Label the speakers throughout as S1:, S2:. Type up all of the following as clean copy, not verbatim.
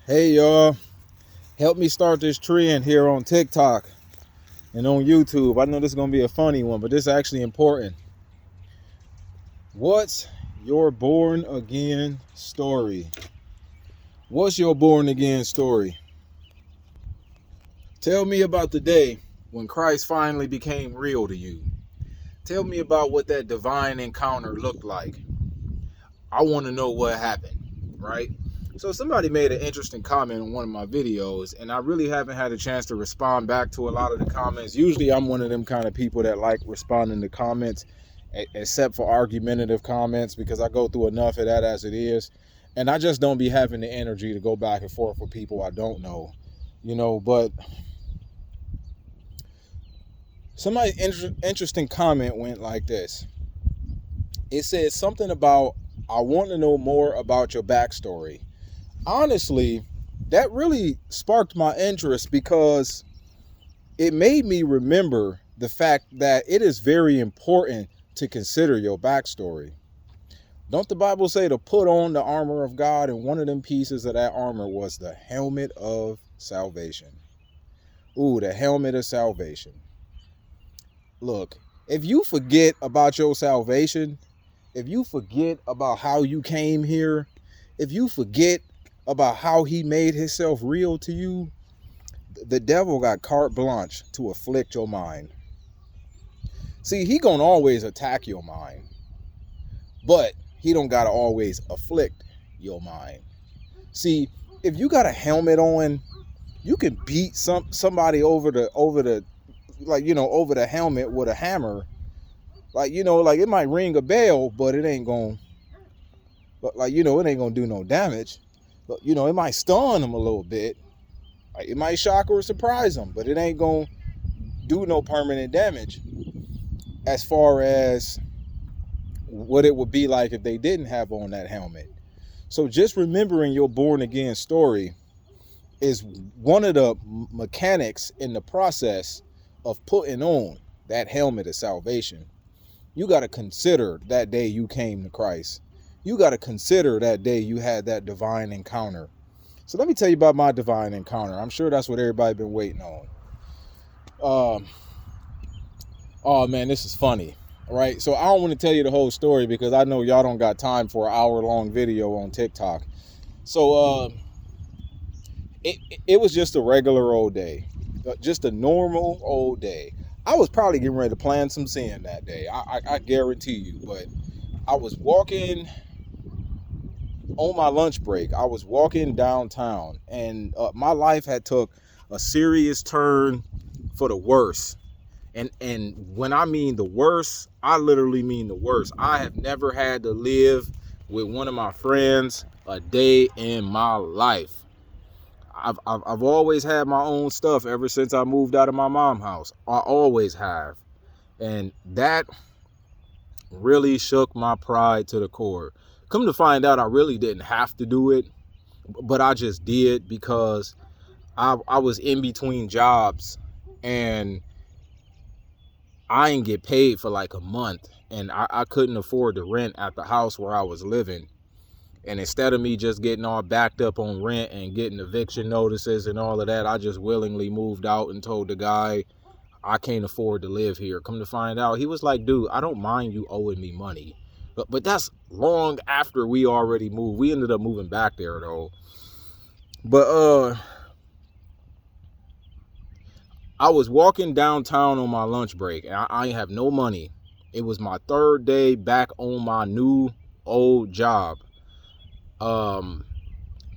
S1: Hey y'all, help me start this trend here on TikTok and on YouTube. I know this is going to be a funny one, but this is actually important. What's your born again story? What's your born again story? Tell me about the day when Christ finally became real to you. Tell me about what that divine encounter looked like. I want to know what happened, right? So somebody made an interesting comment on one of my videos, and I really haven't had a chance to respond back to a lot of the comments. Usually I'm one of them kind of people that like responding to comments, except for argumentative comments, because I go through enough of that as it is. And I just don't be having the energy to go back and forth with people I don't know, but somebody interesting comment went like this. It said something about, I want to know more about your backstory. Honestly, that really sparked my interest because it made me remember the fact that it is very important to consider your backstory. Don't the Bible say to put on the armor of God, and one of them pieces of that armor was the helmet of salvation? Ooh, the helmet of salvation. Look, if you forget about your salvation, if you forget about how you came here, if you forget about how he made himself real to you, the devil got carte blanche to afflict your mind. See, he gonna always attack your mind, but he don't gotta always afflict your mind. See, if you got a helmet on, you can beat somebody over the over the helmet with a hammer. Like it might ring a bell, but it ain't gonna it ain't gonna do no damage. But it might stun them a little bit. Like, it might shock or surprise them, but it ain't gonna do no permanent damage as far as what it would be like if they didn't have on that helmet. So just remembering your born again story is one of the mechanics in the process of putting on that helmet of salvation. You got to consider that day you came to Christ. You got to consider that day you had that divine encounter. So let me tell you about my divine encounter. I'm sure that's what everybody been waiting on. Oh man, this is funny, right? So I don't want to tell you the whole story because I know y'all don't got time for an hour-long video on TikTok. So it was just a regular old day, just a normal old day. I was probably getting ready to plan some sin that day. I guarantee you. But I was walking on my lunch break. I was walking downtown, and my life had took a serious turn for the worse. And when I mean the worst, I literally mean the worst. I have never had to live with one of my friends a day in my life. I've always had my own stuff ever since I moved out of my mom's house. I always have. And that really shook my pride to the core. Come to find out, I really didn't have to do it, but I just did because I was in between jobs and I didn't get paid for like a month, and I couldn't afford the rent at the house where I was living. And instead of me just getting all backed up on rent and getting eviction notices and all of that, I just willingly moved out and told the guy I can't afford to live here. Come to find out, he was like, dude, I don't mind you owing me money. But that's long after we already moved. We ended up moving back there though. But I was walking downtown on my lunch break, and I ain't have no money. It was my third day back on my new old job. I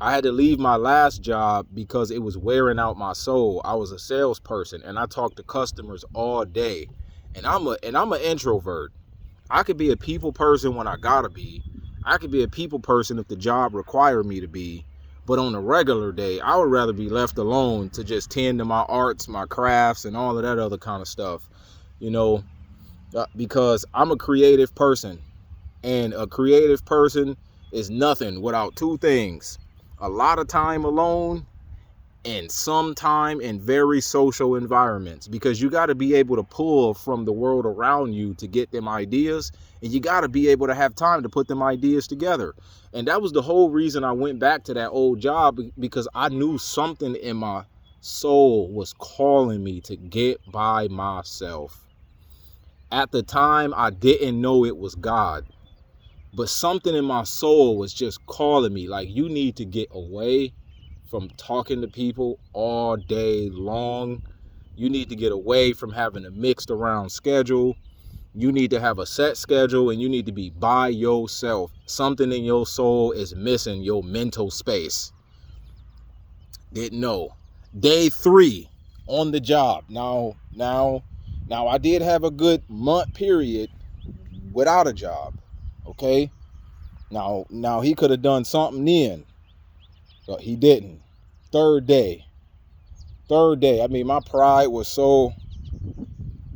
S1: had to leave my last job because it was wearing out my soul. I was a salesperson, and I talked to customers all day. And I'm an introvert. I could be a people person when I gotta be. I could be a people person if the job required me to be. But on a regular day, I would rather be left alone to just tend to my arts, my crafts, and all of that other kind of stuff, because I'm a creative person. And a creative person is nothing without two things: a lot of time alone and sometime in very social environments, because you got to be able to pull from the world around you to get them ideas, and you got to be able to have time to put them ideas together. And that was the whole reason I went back to that old job, because I knew something in my soul was calling me to get by myself. At the time, I didn't know it was God, but something in my soul was just calling me, like, you need to get away from talking to people all day long. You need to get away from having a mixed around schedule. You need to have a set schedule, and you need to be by yourself. Something in your soul is missing your mental space. Didn't know. Day 3 on the job. Now I did have a good month period without a job. Okay. Now he could have done something then, but he didn't. Third day. I mean, my pride was so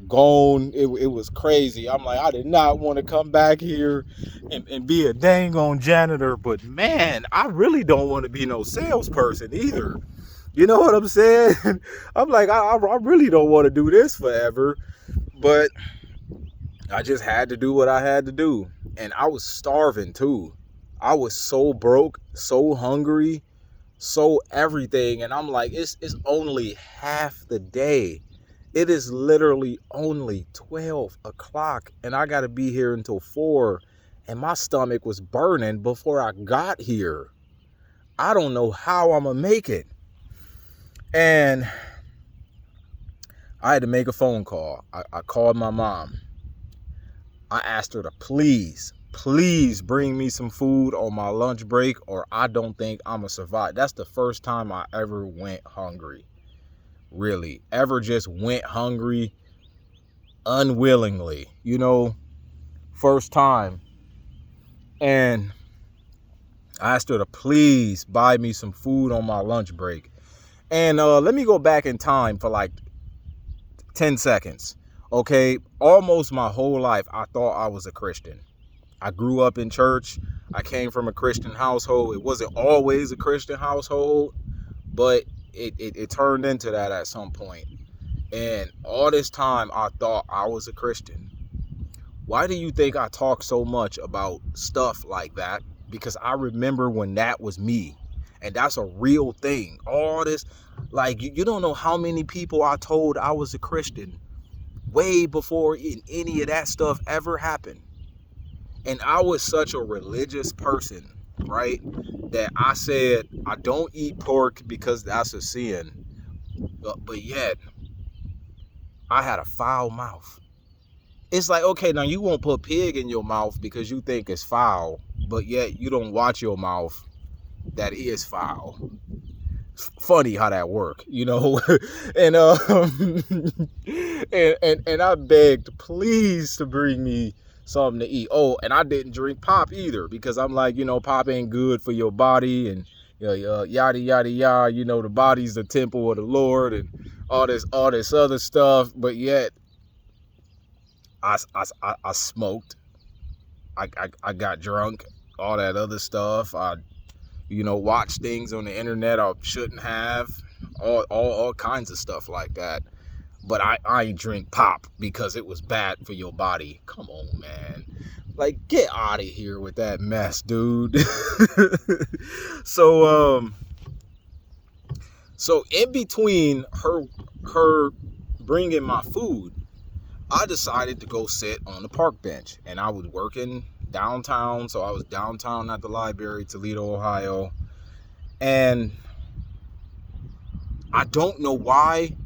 S1: gone. It was crazy. I'm like, I did not want to come back here and be a dang on janitor, but man, I really don't want to be no salesperson either. You know what I'm saying? I'm like, I really don't want to do this forever, but I just had to do what I had to do. And I was starving too. I was so broke, so hungry, so everything. And I'm like, it's only half the day. It is literally only 12 o'clock, and I got to be here until 4. And my stomach was burning before I got here. I don't know how I'm going to make it. And I had to make a phone call. I called my mom. I asked her to please bring me some food on my lunch break, or I don't think I'm going to survive. That's the first time I ever went hungry. Really. Ever just went hungry unwillingly. You know, first time. And I asked her to please buy me some food on my lunch break. And let me go back in time for like 10 seconds. Okay, almost my whole life, I thought I was a Christian. I grew up in church. I came from a Christian household. It wasn't always a Christian household, but it turned into that at some point. And all this time, I thought I was a Christian. Why do you think I talk so much about stuff like that? Because I remember when that was me. And that's a real thing. All this, like, you don't know how many people I told I was a Christian way before any of that stuff ever happened. And I was such a religious person, right, that I said, I don't eat pork because that's a sin. But yet, I had a foul mouth. It's like, okay, now you won't put pig in your mouth because you think it's foul, but yet you don't watch your mouth. That is foul. Funny how that work, you know. And and I begged please to bring me something to eat. Oh, and I didn't drink pop either, because I'm like, you know, pop ain't good for your body, and yada yada yada. You know, the body's the temple of the Lord, and all this other stuff. But yet, I smoked. I got drunk. All that other stuff. I watch things on the internet I shouldn't have, all kinds of stuff like that. But I ain't drink pop because it was bad for your body. Come on, man. Like, get out of here with that mess, dude. So in between her bringing my food, I decided to go sit on the park bench. And I was working downtown, so I was downtown at the library, Toledo, Ohio. And I don't know why,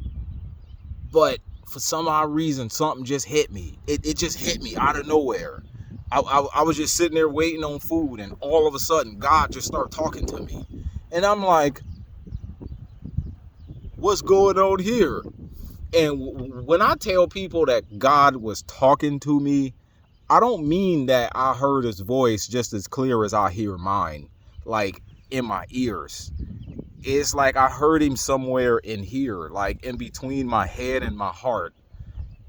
S1: but for some odd reason, something just hit me. It just hit me out of nowhere. I was just sitting there waiting on food, and all of a sudden, God just started talking to me. And I'm like, what's going on here? And when I tell people that God was talking to me, I don't mean that I heard his voice just as clear as I hear mine, like in my ears. It's like I heard him somewhere in here, like in between my head and my heart.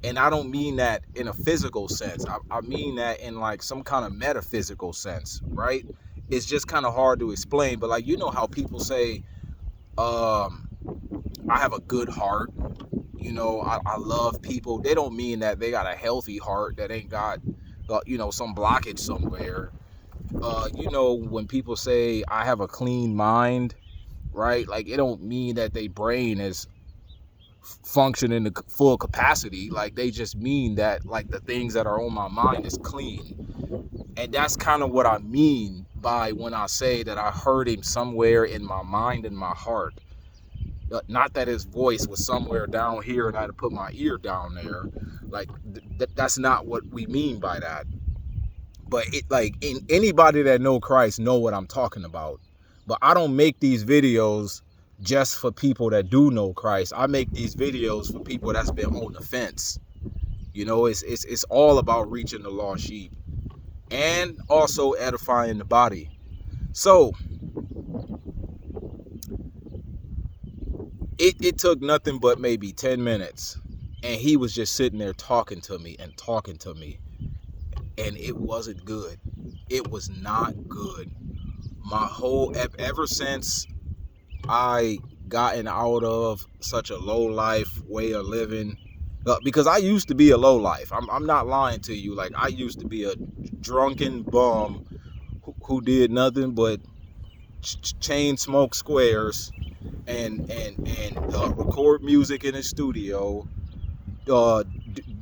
S1: And I don't mean that in a physical sense. I mean that in like some kind of metaphysical sense, right? It's just kind of hard to explain. But like, you know how people say, I have a good heart. You know, I love people. They don't mean that they got a healthy heart that ain't got, some blockage somewhere. You know, when people say I have a clean mind, right? Like, it don't mean that they brain is functioning to full capacity. Like, they just mean that, like, the things that are on my mind is clean. And that's kind of what I mean by when I say that I heard him somewhere in my mind and my heart. Not that his voice was somewhere down here and I had to put my ear down there. Like, that's not what we mean by that. But anybody that know Christ know what I'm talking about. But I don't make these videos just for people that do know Christ. I make these videos for people that's been on the fence. You know, it's all about reaching the lost sheep and also edifying the body. So it took nothing but maybe 10 minutes, and he was just sitting there talking to me, and it wasn't good. It was not good. Ever since I gotten out of such a low life way of living, because I used to be a low life. I'm not lying to you. Like, I used to be a drunken bum who did nothing but chain smoke squares and record music in the studio,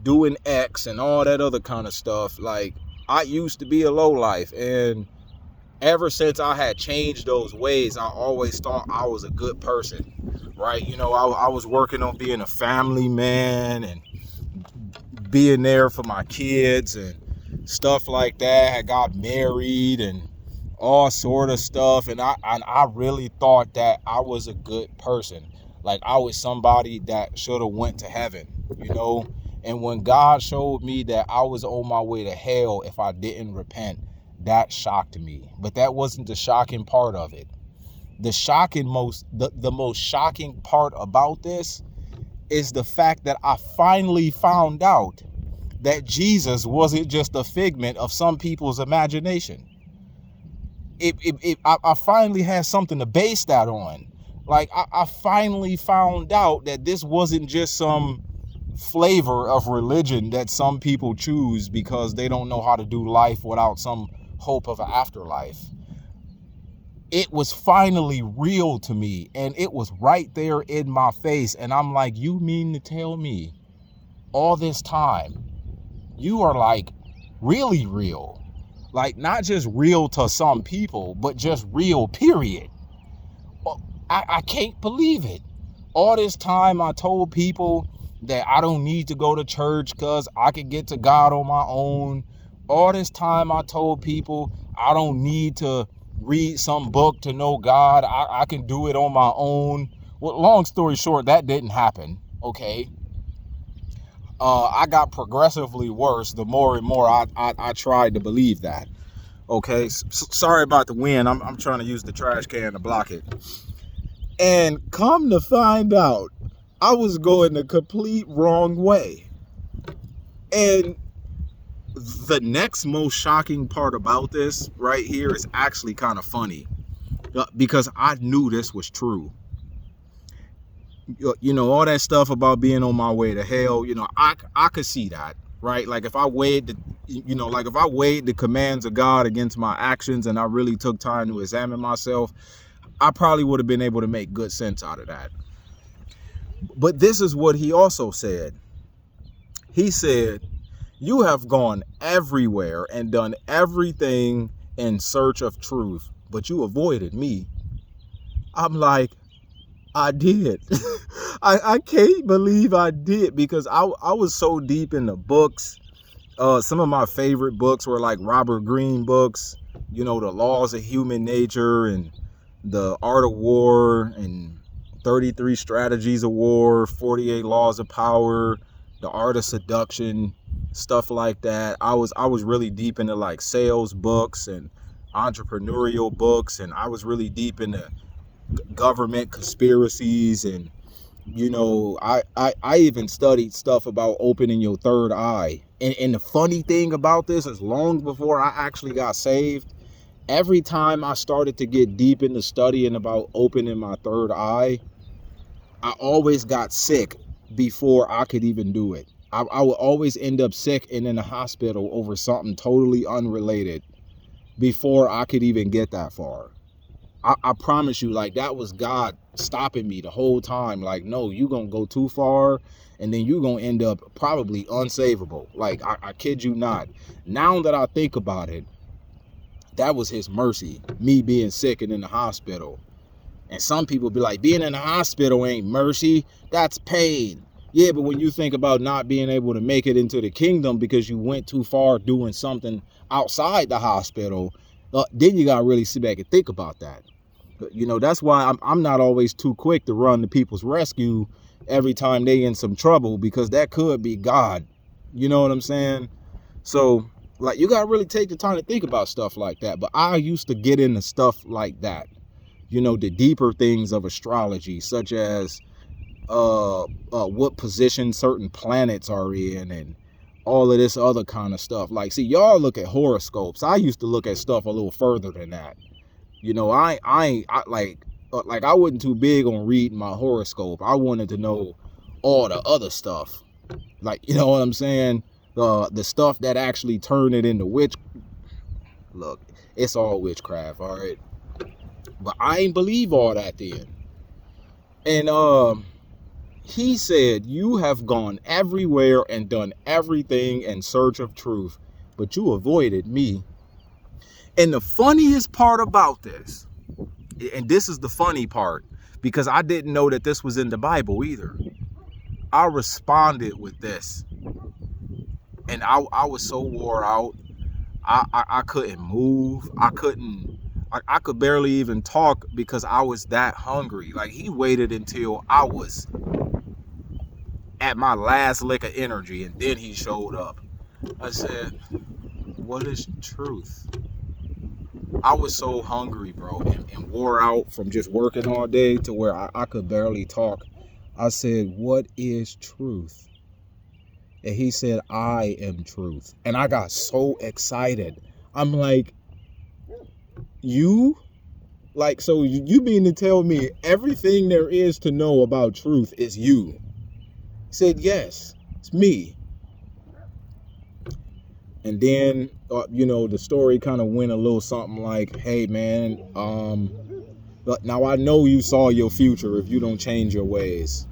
S1: doing X and all that other kind of stuff. Like, I used to be a low life, and ever since I had changed those ways, I always thought I was a good person, right? You know, I was working on being a family man and being there for my kids and stuff like that. I got married and all sort of stuff, and I really thought that I was a good person. Like, I was somebody that should have went to heaven, you know? And when God showed me that I was on my way to hell if I didn't repent, that shocked me. But that wasn't the shocking part of it. The most shocking part about this is the fact that I finally found out that Jesus wasn't just a figment of some people's imagination. I finally had something to base that on. Like, I finally found out that this wasn't just some flavor of religion that some people choose because they don't know how to do life without some hope of an afterlife. It was finally real to me, and it was right there in my face. And I'm like, you mean to tell me all this time you are, like, really real? Like, not just real to some people, but just real, period. I can't believe it. All this time I told people that I don't need to go to church because I can get to God on my own. All this time I told people I don't need to read some book to know God. I can do it on my own. Well, long story short, that didn't happen, okay? I got progressively worse the more and more I tried to believe that. Okay, sorry about the wind. I'm trying to use the trash can to block it. And come to find out, I was going the complete wrong way. And the next most shocking part about this right here is actually kind of funny, because I knew this was true. You know, all that stuff about being on my way to hell, you know, I could see that, right? Like, if I weighed the commands of God against my actions and I really took time to examine myself, I probably would have been able to make good sense out of that. But this is what he also said. He said, you have gone everywhere and done everything in search of truth, but you avoided me. I'm like, I did. I can't believe I did, because I was so deep in the books. Some of my favorite books were like Robert Greene books, you know, The Laws of Human Nature and The Art of War and 33 Strategies of War, 48 Laws of Power, The Art of Seduction, stuff like that. I was really deep into like sales books and entrepreneurial books, and I was really deep into government conspiracies, and you know, I even studied stuff about opening your third eye. And the funny thing about this is, long before I actually got saved, every time I started to get deep into studying about opening my third eye, I always got sick before I could even do it. I would always end up sick and in the hospital over something totally unrelated before I could even get that far. I promise you, like, that was God stopping me the whole time. Like, no, you gonna go too far, and then you gonna end up probably unsavable. Like, I kid you not. Now that I think about it, that was his mercy, me being sick and in the hospital. And some people be like, being in the hospital ain't mercy, that's pain. Yeah, but when you think about not being able to make it into the kingdom because you went too far doing something outside the hospital, then you got to really sit back and think about that. You know, that's why I'm not always too quick to run to people's rescue every time they in some trouble, because that could be God. You know what I'm saying? So, like, you got to really take the time to think about stuff like that. But I used to get into stuff like that. You know, the deeper things of astrology, such as what position certain planets are in and all of this other kind of stuff. Like, see, y'all look at horoscopes. I used to look at stuff a little further than that. You know, I wasn't too big on reading my horoscope. I wanted to know all the other stuff. Like, you know what I'm saying? The stuff that actually turned it into witch. Look, it's all witchcraft, all right? But I ain't believe all that then. And he said, you have gone everywhere and done everything in search of truth, but you avoided me. And the funniest part about this, and this is the funny part, because I didn't know that this was in the Bible either. I responded with this. And I was so wore out. I couldn't move. I could barely even talk because I was that hungry. Like, he waited until I was at my last lick of energy, and then he showed up. I said, what is truth? I was so hungry, bro, and wore out from just working all day to where I could barely talk. I said, what is truth? And he said, I am truth. And I got so excited. I'm like, you? Like, so you mean to tell me everything there is to know about truth is you? He said, yes, it's me. And then, you know, the story kind of went a little something like, hey, man, now I know you saw your future if you don't change your ways.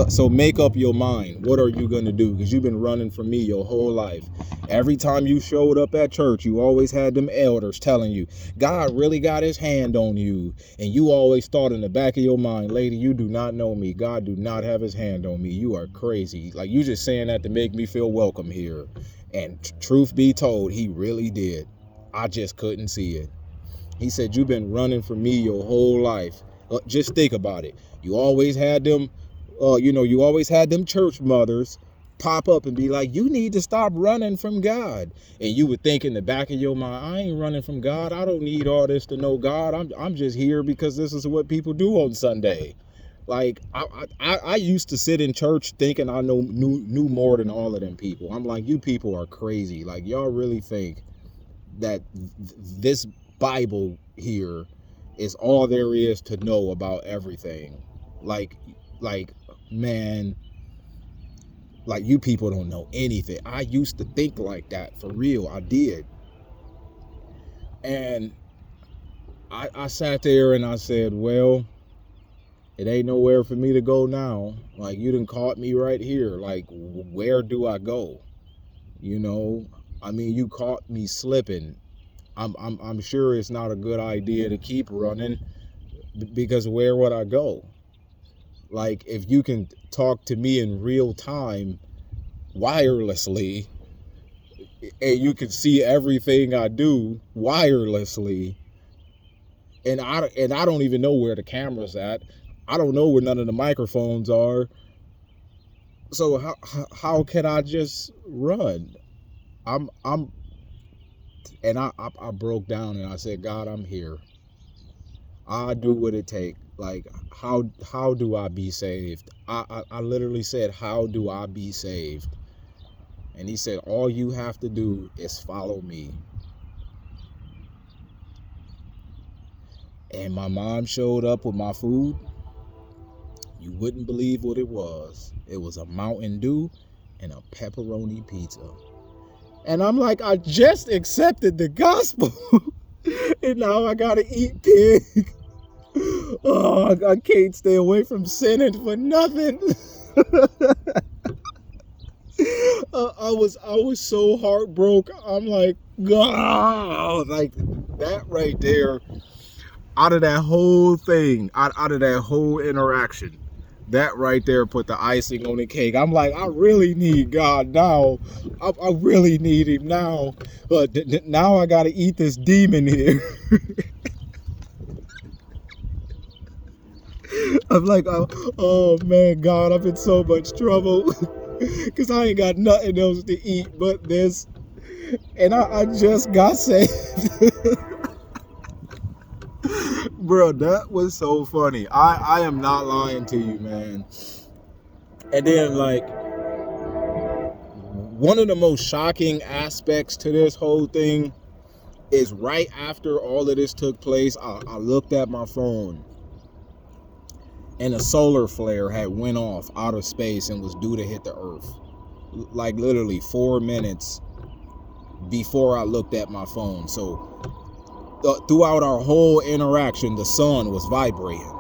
S1: So make up your mind. What are you going to do? Because you've been running from me your whole life. Every time you showed up at church, you always had them elders telling you, God really got his hand on you. And you always thought in the back of your mind, lady, you do not know me. God do not have his hand on me. You are crazy. Like, you just saying that to make me feel welcome here. And truth be told, he really did. I just couldn't see it. He said, you've been running from me your whole life. Just think about it. You always had them you always had them church mothers pop up and be like, you need to stop running from God. And you would think in the back of your mind, I ain't running from God. I don't need all this to know God. I'm just here because this is what people do on Sunday. Like, I used to sit in church thinking I knew more than all of them people. I'm like, you people are crazy. Like, y'all really think that this Bible here is all there is to know about everything. Like, man, like, you people don't know anything. I used to think like that, for real. I did. And I sat there and I said, well, it ain't nowhere for me to go now. Like, you done caught me right here. Like, where do I go? You know, I mean, you caught me slipping. I'm sure it's not a good idea to keep running, because where would I go? Like, if you can talk to me in real time wirelessly, and you can see everything I do wirelessly, and I don't even know where the camera's at. I don't know where none of the microphones are. So how can I just run? And I broke down and I said, God, I'm here. I do what it takes. Like, how do I be saved? I literally said, how do I be saved? And he said, all you have to do is follow me. And my mom showed up with my food. You wouldn't believe what it was. It was a Mountain Dew and a pepperoni pizza. And I'm like, I just accepted the gospel. And now I gotta eat pig. Oh, I can't stay away from sinning for nothing. I was so heartbroken. I'm like, God, like that right there. Out of that whole thing, out of that whole interaction, that right there put the icing on the cake. I'm like, I really need God now. I really need him now. But now I got to eat this demon here. I'm like, oh man, God, I'm in so much trouble. Because I ain't got nothing else to eat but this. And I just got saved. Bro, that was so funny. I am not lying to you, man. And then, like, one of the most shocking aspects to this whole thing is right after all of this took place, I looked at my phone and a solar flare had went off out of space and was due to hit the earth. Like literally 4 minutes before I looked at my phone. So throughout our whole interaction, the sun was vibrating.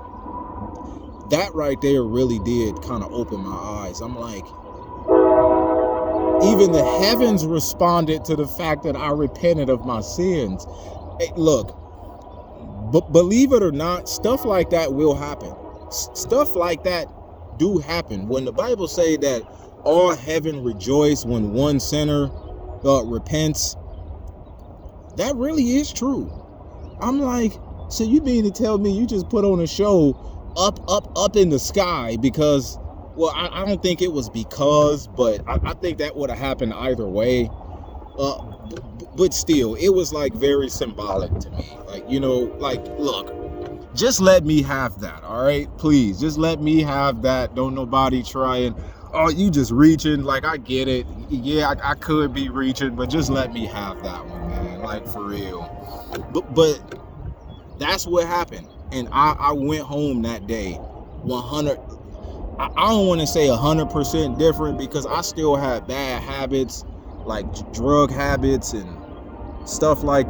S1: That right there really did kind of open my eyes. I'm like, even the heavens responded to the fact that I repented of my sins. Hey, look, believe it or not, stuff like that will happen. Stuff like that do happen. When the Bible say that all heaven rejoice when one sinner repents, that really is true. I'm like, so you mean to tell me you just put on a show up in the sky because, well, I don't think it was because, but I think that would have happened either way. But still, it was like very symbolic to me. Like, you know, like, look, just let me have that, all right? Please, just let me have that. Don't nobody try and, oh, you just reaching. Like, I get it. Yeah, I could be reaching, but just let me have that one, man. Like, for real. But that's what happened. And I went home that day 100. I don't want to say 100% different because I still had bad habits, like drug habits and stuff like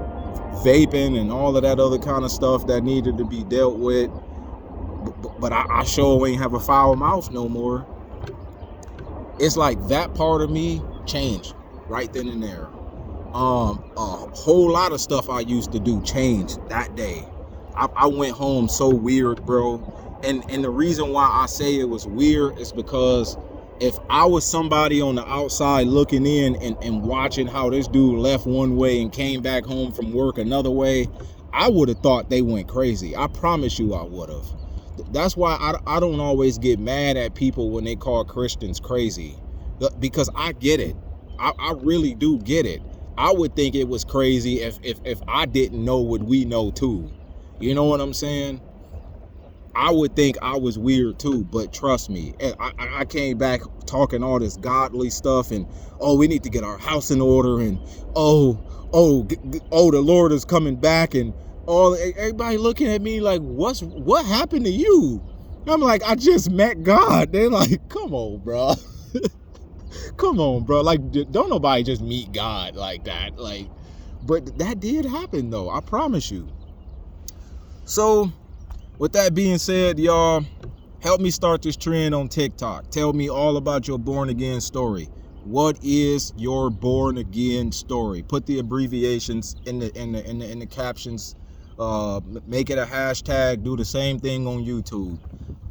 S1: vaping and all of that other kind of stuff that needed to be dealt with. But I sure ain't have a foul mouth no more. It's like that part of me changed right then and there. A whole lot of stuff I used to do changed that day. I went home so weird, bro. And the reason why I say it was weird is because if I was somebody on the outside looking in and watching how this dude left one way and came back home from work another way, I would have thought they went crazy. I promise you I would have. That's why I don't always get mad at people when they call Christians crazy, because I get it. I really do get it. I would think it was crazy if I didn't know what we know too. You know what I'm saying? I would think I was weird too, but trust me, I came back talking all this godly stuff and, oh, we need to get our house in order and, oh, the Lord is coming back and all. Everybody looking at me like, what happened to you? I'm like, I just met God. They're like, come on, bro. Come on, bro. Like, don't nobody just meet God like that. Like, but that did happen though. I promise you. So, with that being said, y'all, help me start this trend on TikTok. Tell me all about your born again story. What is your born again story? Put the abbreviations in the captions. Make it a hashtag. Do the same thing on YouTube.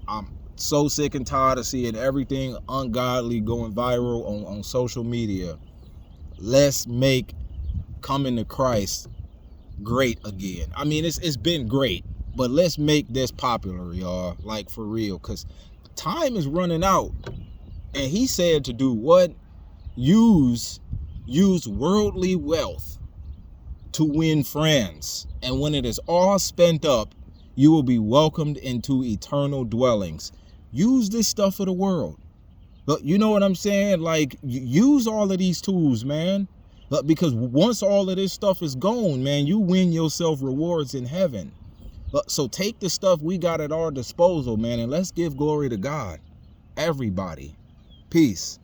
S1: I'm so sick and tired of seeing everything ungodly going viral on social media. Let's make coming to Christ great again. I mean, it's been great, but let's make this popular, y'all. Like, for real, because time is running out. And he said to do what? Use worldly wealth to win friends. And when it is all spent up, you will be welcomed into eternal dwellings. Use this stuff for the world. But you know what I'm saying? Like, use all of these tools, man. Because once all of this stuff is gone, man, you win yourself rewards in heaven. So take the stuff we got at our disposal, man, and let's give glory to God. Everybody. Peace.